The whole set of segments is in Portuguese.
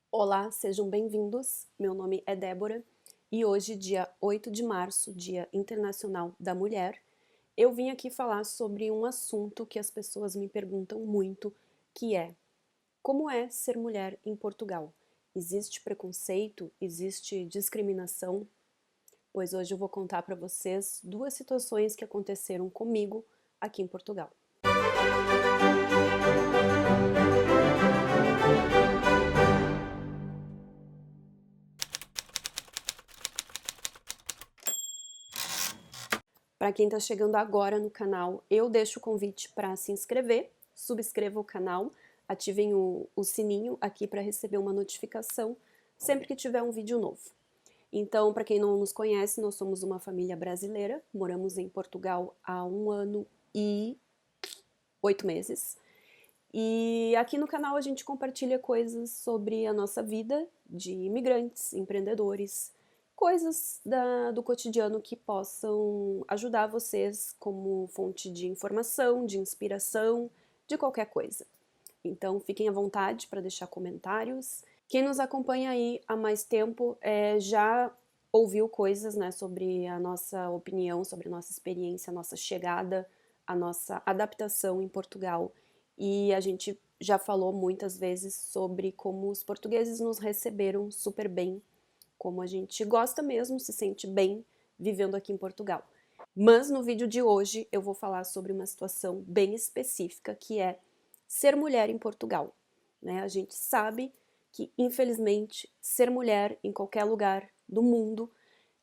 Olá, sejam bem-vindos. Meu nome é Débora e hoje, dia 8 de março, Dia Internacional da Mulher, eu vim aqui falar sobre um assunto que as pessoas me perguntam muito, que é: como é ser mulher em Portugal? Existe preconceito? Existe discriminação? Pois hoje eu vou contar para vocês duas situações que aconteceram comigo aqui em Portugal. Para quem está chegando agora no canal, eu deixo o convite para se inscrever, subscreva o canal, ativem o sininho aqui para receber uma notificação sempre que tiver um vídeo novo. Então, para quem não nos conhece, nós somos uma família brasileira, moramos em Portugal há 1 ano e 8 meses. E aqui no canal a gente compartilha coisas sobre a nossa vida de imigrantes, empreendedores, coisas do cotidiano que possam ajudar vocês como fonte de informação, de inspiração, de qualquer coisa. Então fiquem à vontade para deixar comentários. Quem nos acompanha aí há mais tempo já ouviu coisas, né, sobre a nossa opinião, sobre a nossa experiência, a nossa chegada, a nossa adaptação em Portugal. E a gente já falou muitas vezes sobre como os portugueses nos receberam super bem, como a gente gosta mesmo, se sente bem vivendo aqui em Portugal. Mas no vídeo de hoje eu vou falar sobre uma situação bem específica, que é ser mulher em Portugal. Né? A gente sabe que, infelizmente, ser mulher em qualquer lugar do mundo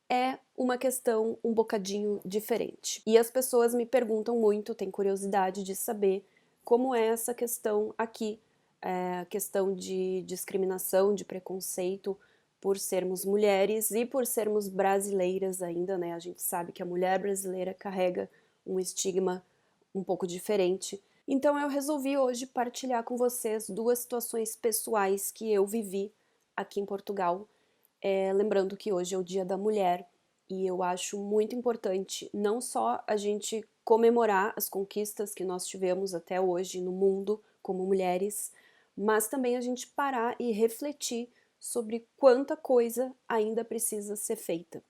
é uma questão um bocadinho diferente. E as pessoas me perguntam muito, têm curiosidade de saber como é essa questão aqui, a questão de discriminação, de preconceito por sermos mulheres e por sermos brasileiras ainda, né? A gente sabe que a mulher brasileira carrega um estigma um pouco diferente. Então eu resolvi hoje partilhar com vocês duas situações pessoais que eu vivi aqui em Portugal. Lembrando que hoje é o Dia da Mulher e eu acho muito importante não só a gente comemorar as conquistas que nós tivemos até hoje no mundo como mulheres, mas também a gente parar e refletir sobre quanta coisa ainda precisa ser feita.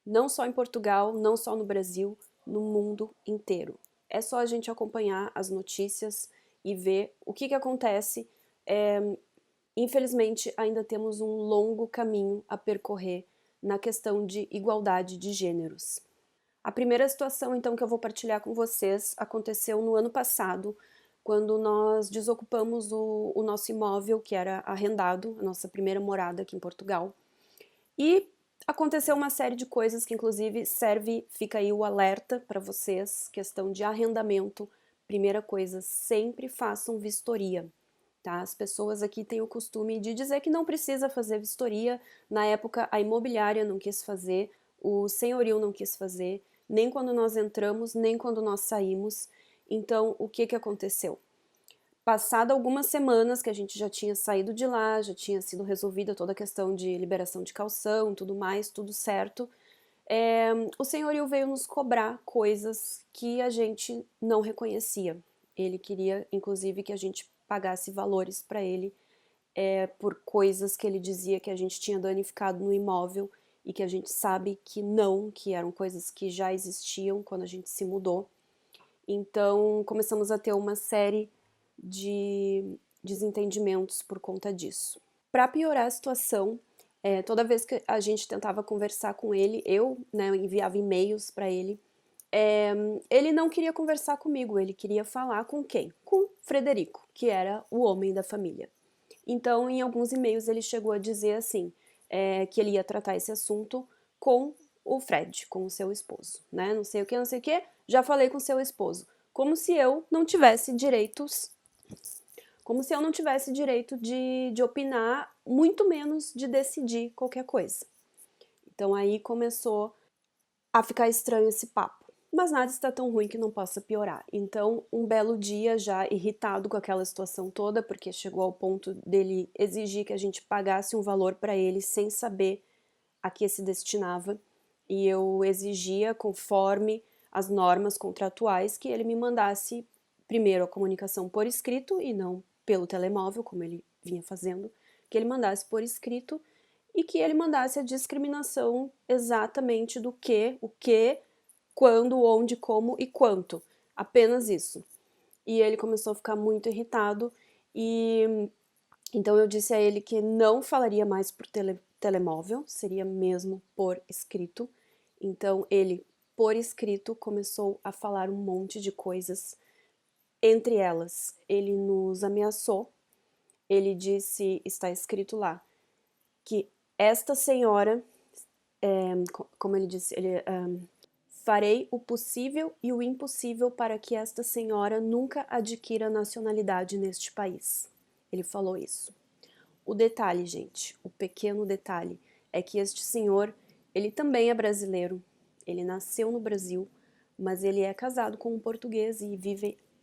Não só em Portugal, não só no Brasil, no mundo inteiro. É só a gente acompanhar as notícias e ver o que acontece. Infelizmente, ainda temos um longo caminho a percorrer na questão de igualdade de gêneros. A primeira situação, então, que eu vou partilhar com vocês aconteceu no ano passado, quando nós desocupamos o nosso imóvel, que era arrendado, a nossa primeira morada aqui em Portugal. E aconteceu uma série de coisas que, inclusive, fica aí o alerta para vocês, questão de arrendamento. Primeira coisa, sempre façam vistoria. Tá? As pessoas aqui têm o costume de dizer que não precisa fazer vistoria. Na época, a imobiliária não quis fazer, o senhorio não quis fazer, nem quando nós entramos, nem quando nós saímos. Então, o que aconteceu? Passado algumas semanas que a gente já tinha saído de lá, já tinha sido resolvida toda a questão de liberação de caução e tudo mais, tudo certo, o senhorio veio nos cobrar coisas que a gente não reconhecia. Ele queria, inclusive, que a gente pagasse valores para ele por coisas que ele dizia que a gente tinha danificado no imóvel e que a gente sabe que não, que eram coisas que já existiam quando a gente se mudou. Então começamos a ter uma série de desentendimentos por conta disso. Para piorar a situação, toda vez que a gente tentava conversar com ele, eu enviava e-mails para ele, ele não queria conversar comigo, ele queria falar com quem? Com Frederico, que era o homem da família. Então, em alguns e-mails ele chegou a dizer assim, que ele ia tratar esse assunto com o Fred, com o seu esposo, né? Não sei o que, não sei o que, já falei com o seu esposo. Como se eu não tivesse direitos, como se eu não tivesse direito de opinar, muito menos de decidir qualquer coisa. Então aí começou a ficar estranho esse papo. Mas nada está tão ruim que não possa piorar. Então, um belo dia, já irritado com aquela situação toda, porque chegou ao ponto dele exigir que a gente pagasse um valor para ele sem saber a que se destinava, e eu exigia, conforme as normas contratuais, que ele me mandasse primeiro a comunicação por escrito e não pelo telemóvel, como ele vinha fazendo, que ele mandasse por escrito e que ele mandasse a discriminação exatamente do que, o que, quando, onde, como e quanto. Apenas isso. E ele começou a ficar muito irritado e então eu disse a ele que não falaria mais por telemóvel, seria mesmo por escrito. Então ele, por escrito, começou a falar um monte de coisas. Entre elas, ele nos ameaçou. Ele disse, está escrito lá, que esta senhora, como ele disse, farei o possível e o impossível para que esta senhora nunca adquira nacionalidade neste país. Ele falou isso. O detalhe, gente, o pequeno detalhe, é que este senhor, ele também é brasileiro, ele nasceu no Brasil, mas ele é casado com um português e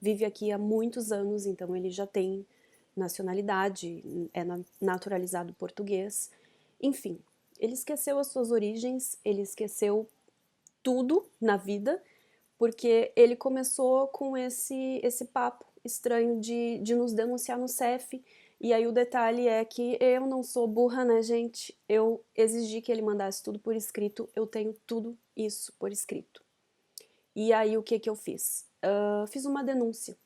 vive aqui há muitos anos, então ele já tem nacionalidade, é naturalizado português. Enfim, ele esqueceu as suas origens, ele esqueceu tudo na vida, porque ele começou com esse papo estranho de nos denunciar no CEF. E aí o detalhe é que eu não sou burra, né, gente? Eu exigi que ele mandasse tudo por escrito, eu tenho tudo isso por escrito. E aí o que que eu fiz? Fiz uma denúncia.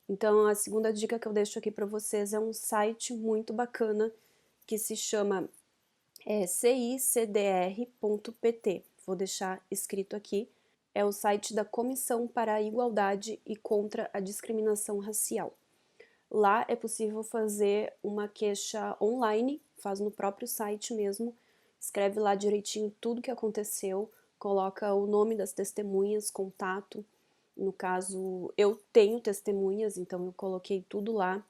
Então a segunda dica que eu deixo aqui para vocês é um site muito bacana que se chama cicdr.pt. Vou deixar escrito aqui. É o site da Comissão para a Igualdade e contra a Discriminação Racial. Lá é possível fazer uma queixa online, faz no próprio site mesmo, escreve lá direitinho tudo que aconteceu, coloca o nome das testemunhas, contato. No caso, eu tenho testemunhas, então eu coloquei tudo lá.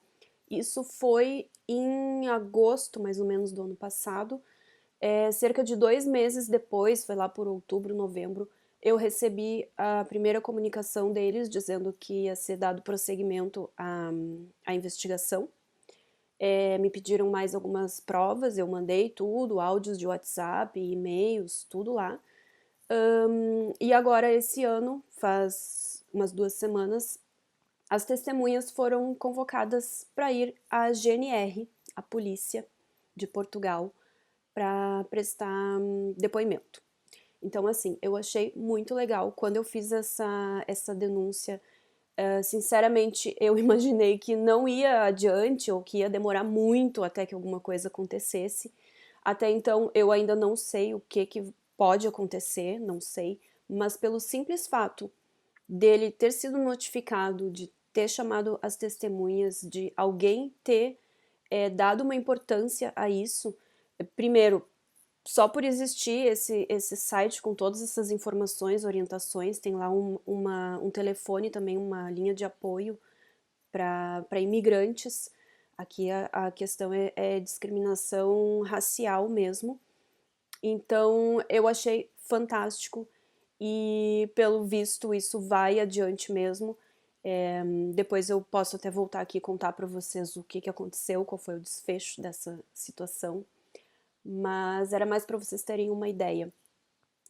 Isso foi em agosto, mais ou menos, do ano passado. Cerca de 2 meses depois, foi lá por outubro, novembro, eu recebi a primeira comunicação deles dizendo que ia ser dado prosseguimento à investigação. Me pediram mais algumas provas, eu mandei tudo, áudios de WhatsApp, e-mails, tudo lá. E agora, esse ano, faz umas 2 semanas, as testemunhas foram convocadas para ir à GNR, a polícia de Portugal, para prestar depoimento. Então, assim, eu achei muito legal. Quando eu fiz essa denúncia, sinceramente, eu imaginei que não ia adiante ou que ia demorar muito até que alguma coisa acontecesse. Até então, eu ainda não sei o que pode acontecer, não sei, mas pelo simples fato dele ter sido notificado, de ter chamado as testemunhas, de alguém ter dado uma importância a isso, primeiro, só por existir esse site com todas essas informações, orientações, tem lá um telefone também, uma linha de apoio para imigrantes. Aqui a questão é discriminação racial mesmo. Então eu achei fantástico e pelo visto isso vai adiante mesmo. Depois eu posso até voltar aqui e contar para vocês o que aconteceu, qual foi o desfecho dessa situação. Mas era mais para vocês terem uma ideia,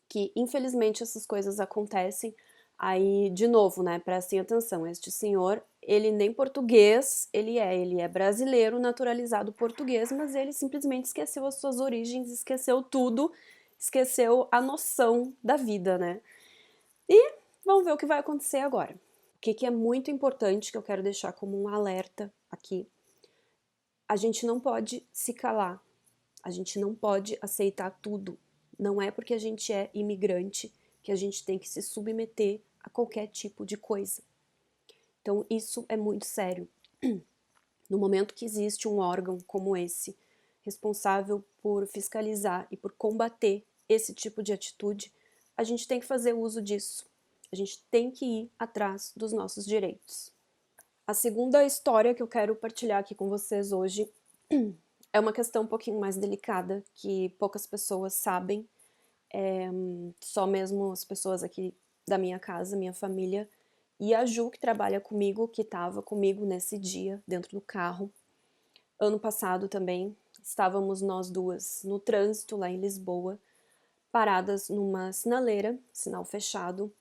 que infelizmente essas coisas acontecem. Aí, de novo, né, prestem atenção, este senhor, ele nem português ele é brasileiro naturalizado português, mas ele simplesmente esqueceu as suas origens, esqueceu tudo, esqueceu a noção da vida, né. E vamos ver o que vai acontecer agora. O que é muito importante, que eu quero deixar como um alerta aqui, a gente não pode se calar. A gente não pode aceitar tudo. Não é porque a gente é imigrante que a gente tem que se submeter a qualquer tipo de coisa. Então, isso é muito sério. No momento que existe um órgão como esse, responsável por fiscalizar e por combater esse tipo de atitude, a gente tem que fazer uso disso. A gente tem que ir atrás dos nossos direitos. A segunda história que eu quero partilhar aqui com vocês hoje é uma questão um pouquinho mais delicada, que poucas pessoas sabem, só mesmo as pessoas aqui da minha casa, minha família, e a Ju, que trabalha comigo, que estava comigo nesse dia, dentro do carro. Ano passado também, estávamos nós duas no trânsito lá em Lisboa, paradas numa sinaleira, sinal fechado,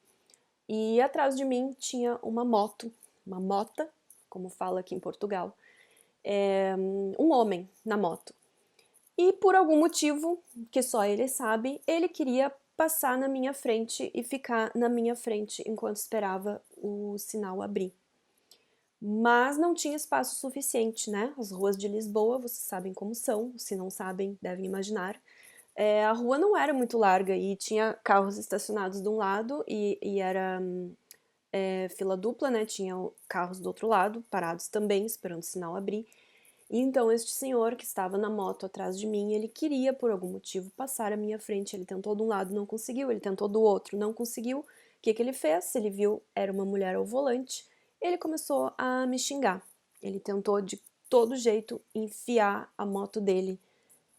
e atrás de mim tinha uma moto, uma mota, como fala aqui em Portugal, um homem na moto. E por algum motivo, que só ele sabe, ele queria passar na minha frente e ficar na minha frente enquanto esperava o sinal abrir. Mas não tinha espaço suficiente, né? As ruas de Lisboa, vocês sabem como são, se não sabem, devem imaginar. A rua não era muito larga e tinha carros estacionados de um lado e era fila dupla, né? Tinha carros do outro lado, parados também, esperando o sinal abrir. E então este senhor que estava na moto atrás de mim, ele queria por algum motivo passar à minha frente. Ele tentou de um lado, não conseguiu. Ele tentou do outro, não conseguiu. O que ele fez? Ele viu era uma mulher ao volante. Ele começou a me xingar. Ele tentou de todo jeito enfiar a moto dele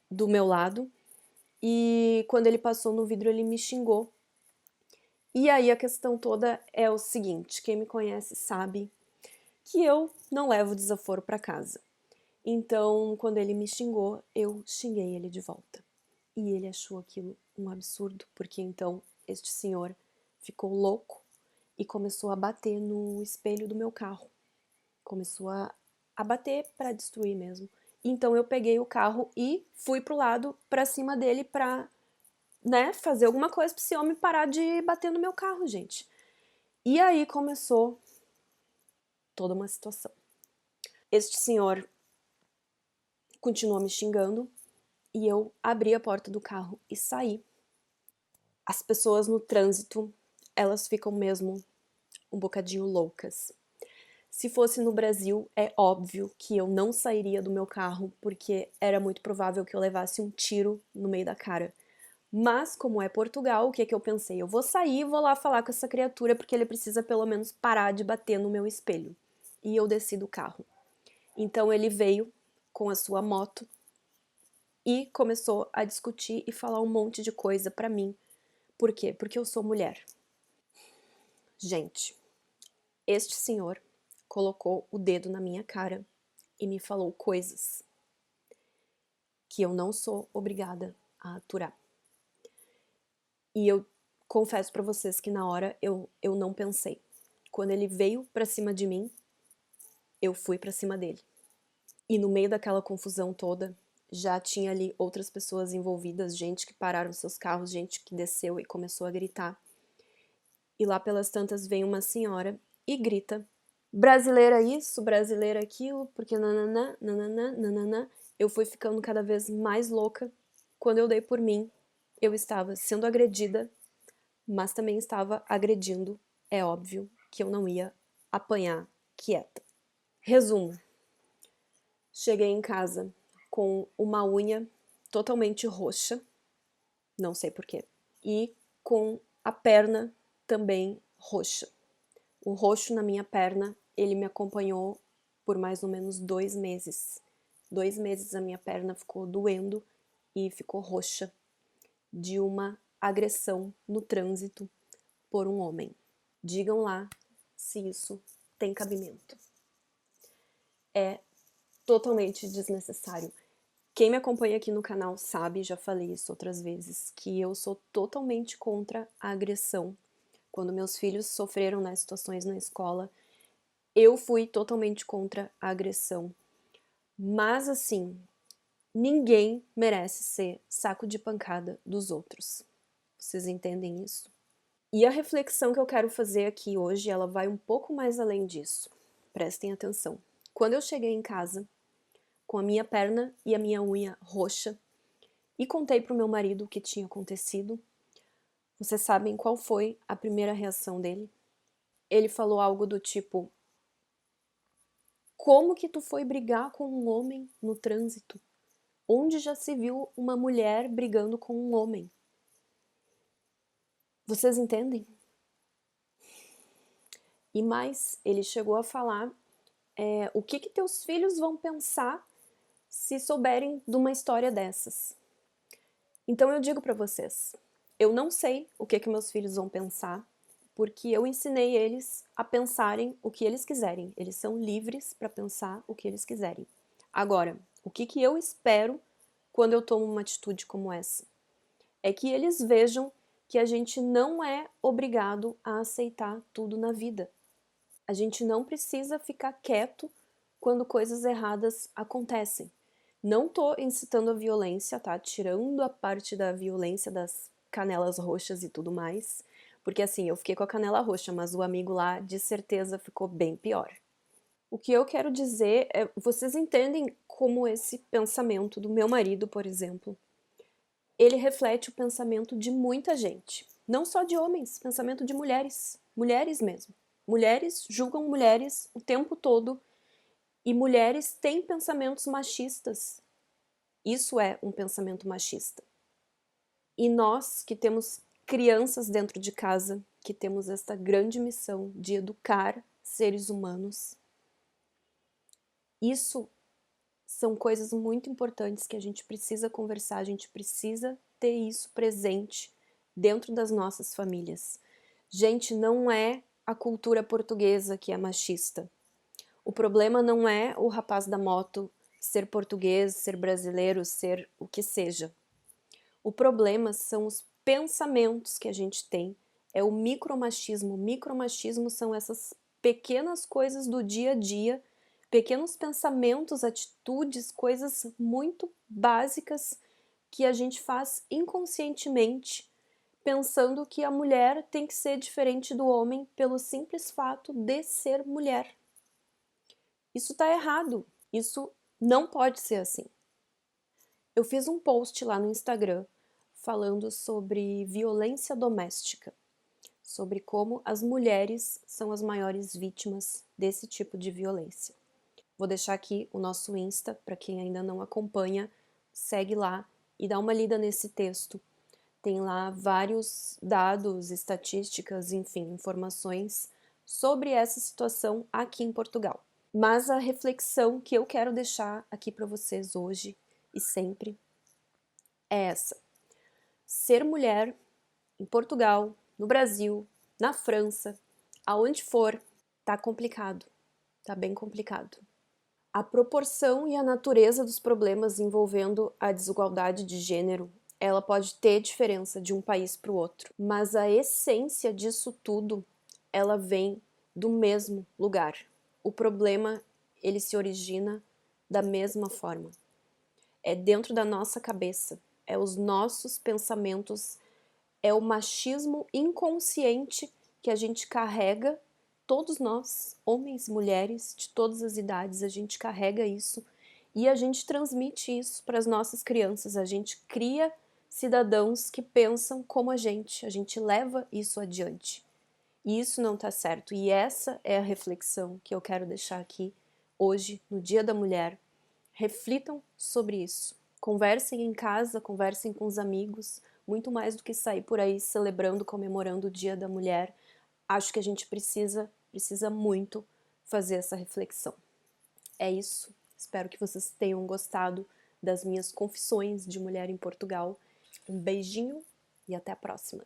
do meu lado. E quando ele passou no vidro, ele me xingou. E aí a questão toda é o seguinte: quem me conhece sabe que eu não levo desaforo para casa. Então, quando ele me xingou, eu xinguei ele de volta. E ele achou aquilo um absurdo, porque então este senhor ficou louco e começou a bater no espelho do meu carro. Começou a bater para destruir mesmo. Então eu peguei o carro e fui pro lado, para cima dele, pra, né, fazer alguma coisa pra esse homem parar de bater no meu carro, gente. E aí começou toda uma situação. Este senhor continuou me xingando e eu abri a porta do carro e saí. As pessoas no trânsito, elas ficam mesmo um bocadinho loucas. Se fosse no Brasil, é óbvio que eu não sairia do meu carro, porque era muito provável que eu levasse um tiro no meio da cara. Mas, como é Portugal, o que é que eu pensei? Eu vou sair e vou lá falar com essa criatura, porque ele precisa pelo menos parar de bater no meu espelho. E eu desci do carro. Então ele veio com a sua moto e começou a discutir e falar um monte de coisa pra mim. Por quê? Porque eu sou mulher. Gente, este senhor colocou o dedo na minha cara e me falou coisas que eu não sou obrigada a aturar. E eu confesso pra vocês que na hora eu não pensei. Quando ele veio pra cima de mim, eu fui pra cima dele. E no meio daquela confusão toda, já tinha ali outras pessoas envolvidas, gente que pararam seus carros, gente que desceu e começou a gritar. E lá pelas tantas vem uma senhora e grita: brasileira isso, brasileira aquilo, porque nananã, nananã, nananã. Eu fui ficando cada vez mais louca. Quando eu dei por mim, eu estava sendo agredida, mas também estava agredindo. É óbvio que eu não ia apanhar quieta. Resumo: cheguei em casa com uma unha totalmente roxa, não sei porquê, e com a perna também roxa. O roxo na minha perna, ele me acompanhou por mais ou menos 2 meses. 2 meses a minha perna ficou doendo e ficou roxa de uma agressão no trânsito por um homem. Digam lá se isso tem cabimento. É totalmente desnecessário. Quem me acompanha aqui no canal sabe, já falei isso outras vezes, que eu sou totalmente contra a agressão. Quando meus filhos sofreram nas situações na escola, eu fui totalmente contra a agressão. Mas assim, ninguém merece ser saco de pancada dos outros. Vocês entendem isso? E a reflexão que eu quero fazer aqui hoje, ela vai um pouco mais além disso. Prestem atenção. Quando eu cheguei em casa, com a minha perna e a minha unha roxa, e contei pro meu marido o que tinha acontecido, vocês sabem qual foi a primeira reação dele? Ele falou algo do tipo: como que tu foi brigar com um homem no trânsito? Onde já se viu uma mulher brigando com um homem? Vocês entendem? E mais, ele chegou a falar o que teus filhos vão pensar se souberem de uma história dessas. Então eu digo para vocês, eu não sei o que meus filhos vão pensar, porque eu ensinei eles a pensarem o que eles quiserem. Eles são livres para pensar o que eles quiserem. Agora, o que eu espero quando eu tomo uma atitude como essa? É que eles vejam que a gente não é obrigado a aceitar tudo na vida. A gente não precisa ficar quieto quando coisas erradas acontecem. Não tô incitando a violência, tá? Tirando a parte da violência das canelas roxas e tudo mais. Porque assim, eu fiquei com a canela roxa, mas o amigo lá de certeza ficou bem pior. O que eu quero dizer é, vocês entendem como esse pensamento do meu marido, por exemplo, ele reflete o pensamento de muita gente. Não só de homens, pensamento de mulheres. Mulheres mesmo. Mulheres julgam mulheres o tempo todo e mulheres têm pensamentos machistas. Isso é um pensamento machista. E nós que temos crianças dentro de casa, que temos esta grande missão de educar seres humanos, isso são coisas muito importantes que a gente precisa conversar, a gente precisa ter isso presente dentro das nossas famílias. Gente, não é a cultura portuguesa que é machista. O problema não é o rapaz da moto ser português, ser brasileiro, ser o que seja. O problema são os pensamentos que a gente tem, é o micromachismo. O micromachismo são essas pequenas coisas do dia a dia, pequenos pensamentos, atitudes, coisas muito básicas que a gente faz inconscientemente, pensando que a mulher tem que ser diferente do homem pelo simples fato de ser mulher. Isso está errado, isso não pode ser assim. Eu fiz um post lá no Instagram falando sobre violência doméstica, sobre como as mulheres são as maiores vítimas desse tipo de violência. Vou deixar aqui o nosso Insta, para quem ainda não acompanha, segue lá e dá uma lida nesse texto. Tem lá vários dados, estatísticas, enfim, informações sobre essa situação aqui em Portugal. Mas a reflexão que eu quero deixar aqui para vocês hoje e sempre é essa. Ser mulher em Portugal, no Brasil, na França, aonde for, tá complicado, tá bem complicado. A proporção e a natureza dos problemas envolvendo a desigualdade de gênero, ela pode ter diferença de um país para o outro, mas a essência disso tudo, ela vem do mesmo lugar. O problema, ele se origina da mesma forma. É dentro da nossa cabeça, é os nossos pensamentos, é o machismo inconsciente que a gente carrega, todos nós, homens, mulheres, de todas as idades, a gente carrega isso e a gente transmite isso para as nossas crianças, a gente cria cidadãos que pensam como a gente leva isso adiante. E isso não está certo, e essa é a reflexão que eu quero deixar aqui hoje, no Dia da Mulher. Reflitam sobre isso. Conversem em casa, conversem com os amigos, muito mais do que sair por aí celebrando, comemorando o Dia da Mulher. Acho que a gente precisa muito fazer essa reflexão. É isso. Espero que vocês tenham gostado das minhas confissões de mulher em Portugal. Um beijinho e até a próxima.